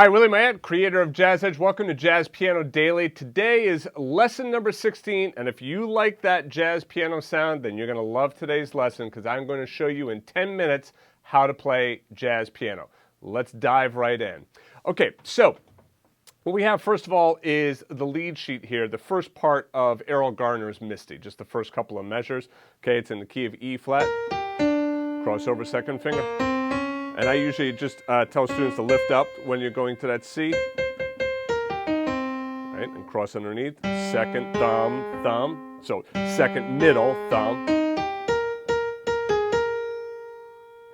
Hi, Willie Mayette, creator of Jazz Edge. Welcome to Jazz Piano Daily. Today is lesson number 16, and if you like that jazz piano sound, then you're going to love today's lesson because I'm going to show you in 10 minutes how to play jazz piano. Let's dive right in. Okay, so what we have first of all is the lead sheet here, the first part of Errol Garner's Misty, just the first couple of measures. Okay, it's in the key of E flat, crossover second finger. And I usually just tell students to lift up when you're going to that C, right, and cross underneath, second thumb, thumb, so second middle thumb,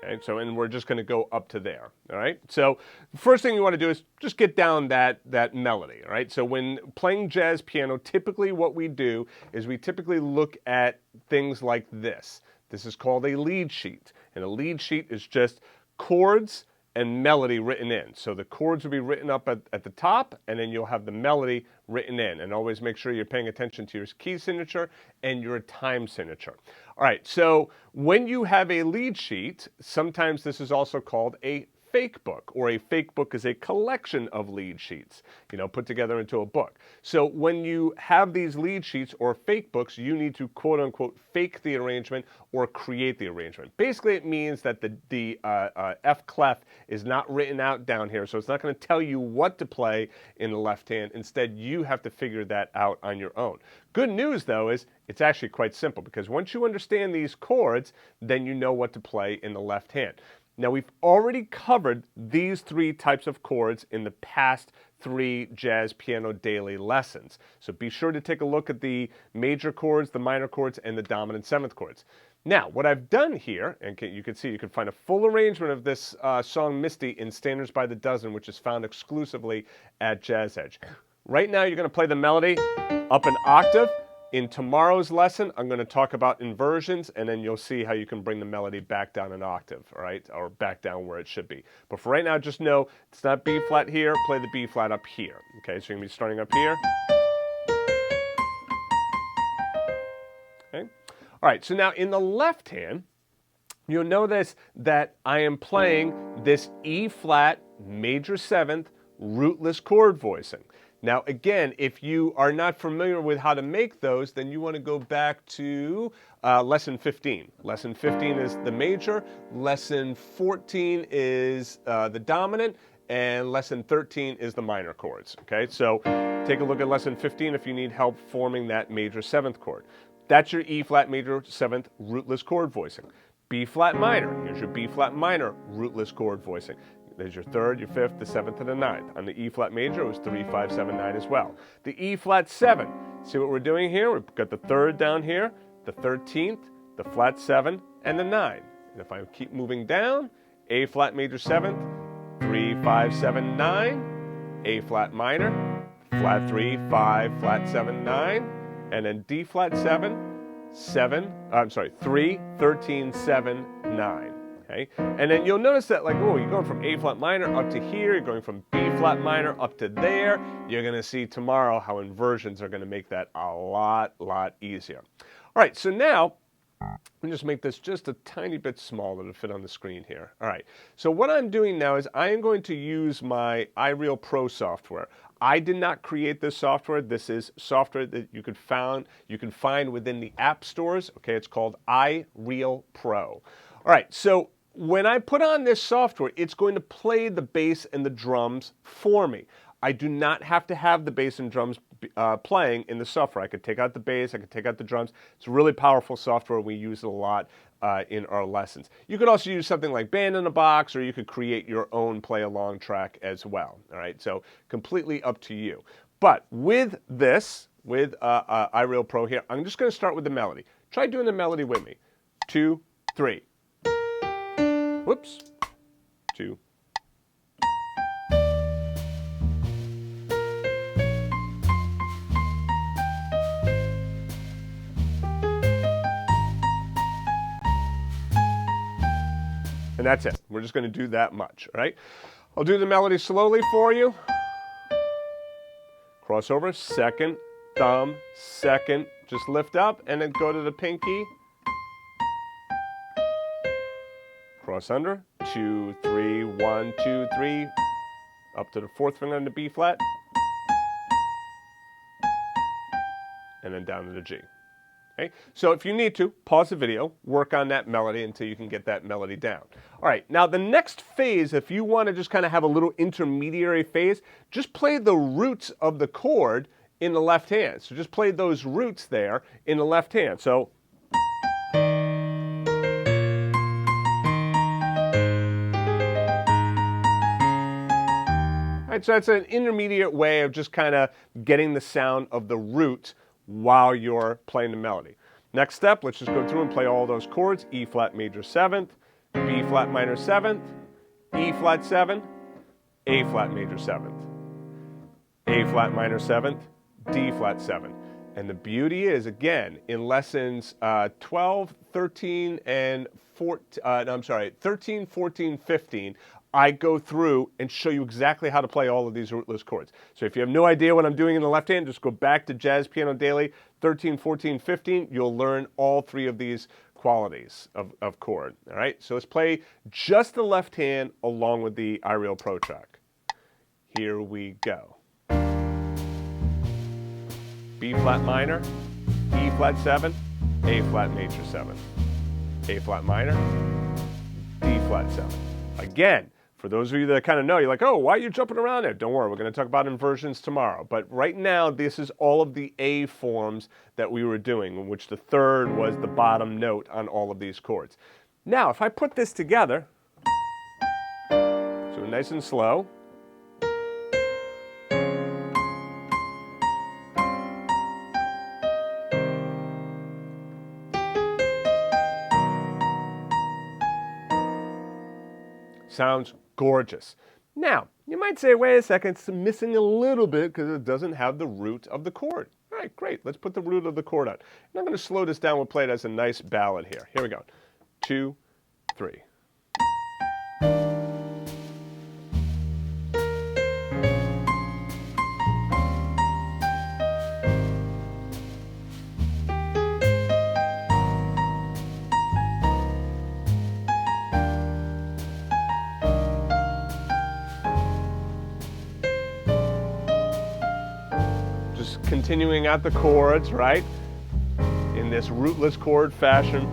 okay, so and we're just going to go up to there, all right? So the first thing you want to do is just get down that melody, all right? So when playing jazz piano, typically what we do is we typically look at things like this. This is called a lead sheet, and a lead sheet is just chords and melody written in. So the chords will be written up at the top, and then you'll have the melody written in. And always make sure you're paying attention to your key signature and your time signature. All right, so when you have a lead sheet, sometimes this is also called a fake book, or a fake book is a collection of lead sheets, put together into a book. So when you have these lead sheets or fake books, you need to quote unquote fake the arrangement or create the arrangement. Basically, it means that the F clef is not written out down here, so it's not going to tell you what to play in the left hand. Instead, you have to figure that out on your own. Good news, though, is it's actually quite simple, because once you understand these chords, then you know what to play in the left hand. Now, we've already covered these three types of chords in the past 3 Jazz Piano Daily lessons. So be sure to take a look at the major chords, the minor chords, and the dominant 7th chords. Now, what I've done here, and you can see you can find a full arrangement of this song Misty in Standards by the Dozen, which is found exclusively at Jazz Edge. Right now, you're going to play the melody up an octave. In tomorrow's lesson, I'm going to talk about inversions, and then you'll see how you can bring the melody back down an octave, all right, or back down where it should be. But for right now, just know it's not B flat here, play the B flat up here. Okay, so you're going to be starting up here. Okay. All right, so now in the left hand, you'll notice that I am playing this E flat major 7th rootless chord voicing. Now, again, if you are not familiar with how to make those, then you want to go back to lesson 15. Lesson 15 is the major, lesson 14 is the dominant, and lesson 13 is the minor chords. Okay, so take a look at lesson 15 if you need help forming that major 7th chord. That's your E flat major 7th rootless chord voicing. B flat minor, here's your B flat minor rootless chord voicing. There's your 3rd, your 5th, the 7th, and the 9th. On the E flat major, it was 3, 5, 7, 9 as well. The E flat 7. See what we're doing here? We've got the 3rd down here, the 13th, the flat 7, and the 9. And if I keep moving down, A flat major 7th, 3, 5, 7, 9, A flat minor, flat 3, 5, flat 7, 9, and then D flat 7, 3, 13, 7, 9. Okay? And then you'll notice that, like, you're going from A flat minor up to here, you're going from B flat minor up to there. You're going to see tomorrow how inversions are going to make that a lot easier. All right, so now, let me just make this just a tiny bit smaller to fit on the screen here. All right, so what I'm doing now is I am going to use my iReal Pro software. I did not create this software. This is software that you can find within the app stores. Okay, it's called iReal Pro. All right, so when I put on this software, it's going to play the bass and the drums for me. I do not have to have the bass and drums playing in the software. I could take out the bass, I could take out the drums. It's a really powerful software. We use it a lot in our lessons. You could also use something like Band in a Box, or you could create your own play-along track as well. All right, so completely up to you. But with this, with iReal Pro here, I'm just going to start with the melody. Try doing the melody with me. 2, 3. Whoops. 2. And that's it. We're just going to do that much, all right? I'll do the melody slowly for you. Crossover, 2nd, thumb, 2nd. Just lift up and then go to the pinky. Cross under, 2, 3, 1, 2, 3. up to the fourth finger on the B flat, and then down to the G. Okay? So if you need to, pause the video, work on that melody until you can get that melody down. All right, now the next phase, if you want to just kind of have a little intermediary phase, just play the roots of the chord in the left hand. So just play those roots there in the left hand. So so that's an intermediate way of just kind of getting the sound of the root while you're playing the melody. Next step, let's just go through and play all those chords. E flat major 7th, B flat minor 7th, E flat 7, A flat major 7th, A flat minor 7th, D flat 7. And the beauty is, again, in lessons 12, 13, and 13, 14, 15, I go through and show you exactly how to play all of these rootless chords. So if you have no idea what I'm doing in the left hand, just go back to Jazz Piano Daily 13, 14, 15. You'll learn all three of these qualities of chord. All right, so let's play just the left hand along with the iReal Pro track. Here we go. B flat minor, E flat 7, A flat major 7, A flat minor, D flat 7. Again, for those of you that kind of know, you're like, oh, why are you jumping around there? Don't worry, we're going to talk about inversions tomorrow. But right now, this is all of the A forms that we were doing, in which the third was the bottom note on all of these chords. Now, if I put this together, so nice and slow. Sounds gorgeous. Now, you might say, wait a second, it's missing a little bit because it doesn't have the root of the chord. All right, great. Let's put the root of the chord on. And I'm going to slow this down. We'll play it as a nice ballad here. Here we go. 2, 3. Continuing out the chords, right, in this rootless chord fashion.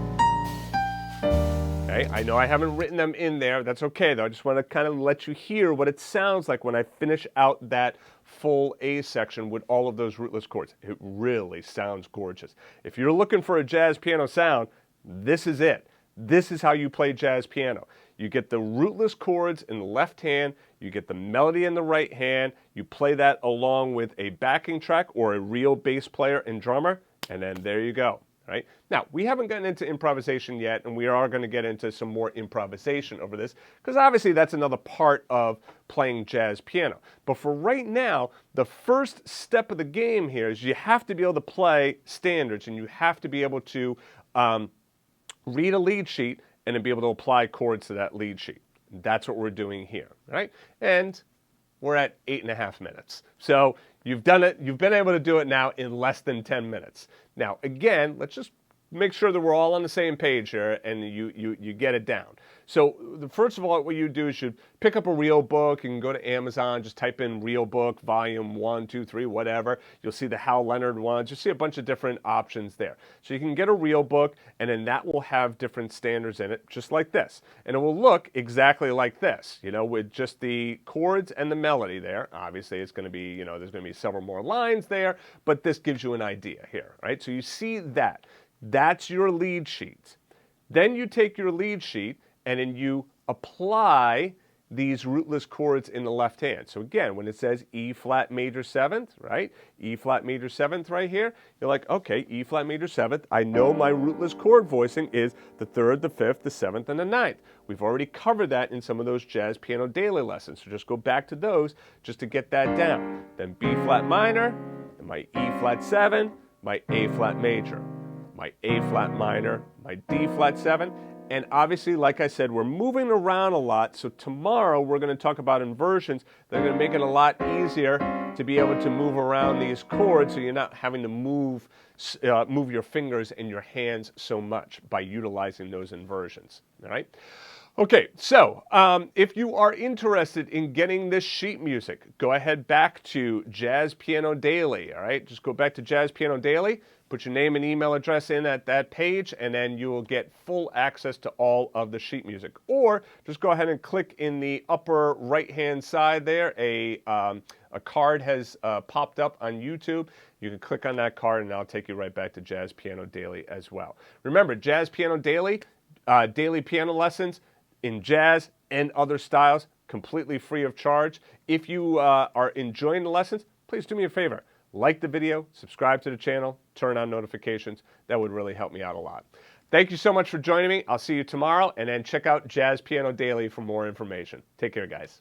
Okay, I know I haven't written them in there. That's okay, though. I just want to kind of let you hear what it sounds like when I finish out that full A section with all of those rootless chords. It really sounds gorgeous. If you're looking for a jazz piano sound, this is it. This is how you play jazz piano. You get the rootless chords in the left hand, you get the melody in the right hand, you play that along with a backing track or a real bass player and drummer, and then there you go. Right? Now, we haven't gotten into improvisation yet, and we are going to get into some more improvisation over this, because obviously that's another part of playing jazz piano. But for right now, the first step of the game here is you have to be able to play standards, and you have to be able to read a lead sheet and then be able to apply chords to that lead sheet. That's what we're doing here, right? And we're at 8.5 minutes. So you've done it, you've been able to do it now in less than 10 minutes. Now, again, let's just make sure that we're all on the same page here and you get it down. So first of all, what you do is you pick up a real book and go to Amazon, just type in real book, volume 1, 2, 3, whatever. You'll see the Hal Leonard ones. You'll see a bunch of different options there. So you can get a real book, and then that will have different standards in it, just like this. And it will look exactly like this, you know, with just the chords and the melody there. Obviously, it's going to be, you know, there's going to be several more lines there, but this gives you an idea here, right? So you see that. That's your lead sheet. Then you take your lead sheet and then you apply these rootless chords in the left hand. So again, when it says E flat major 7th, right? E flat major 7th right here, you're like, okay, E flat major 7th. I know my rootless chord voicing is the 3rd, the 5th, the 7th, and the 9th. We've already covered that in some of those Jazz Piano Daily lessons. So just go back to those just to get that down. Then B flat minor, and my E flat 7, my A flat major, my A flat minor, my D flat 7. And obviously, like I said, we're moving around a lot, so tomorrow we're going to talk about inversions that are going to make it a lot easier to be able to move around these chords so you're not having to move your fingers and your hands so much by utilizing those inversions. All right? Okay, so if you are interested in getting this sheet music, go ahead back to Jazz Piano Daily, all right? Just go back to Jazz Piano Daily, put your name and email address in at that page, and then you will get full access to all of the sheet music. Or just go ahead and click in the upper right-hand side there. A card has popped up on YouTube. You can click on that card, and that'll take you right back to Jazz Piano Daily as well. Remember, Jazz Piano Daily, daily piano lessons in jazz and other styles, completely free of charge. If you are enjoying the lessons, please do me a favor. Like the video, subscribe to the channel, turn on notifications. That would really help me out a lot. Thank you so much for joining me. I'll see you tomorrow, and then check out Jazz Piano Daily for more information. Take care, guys.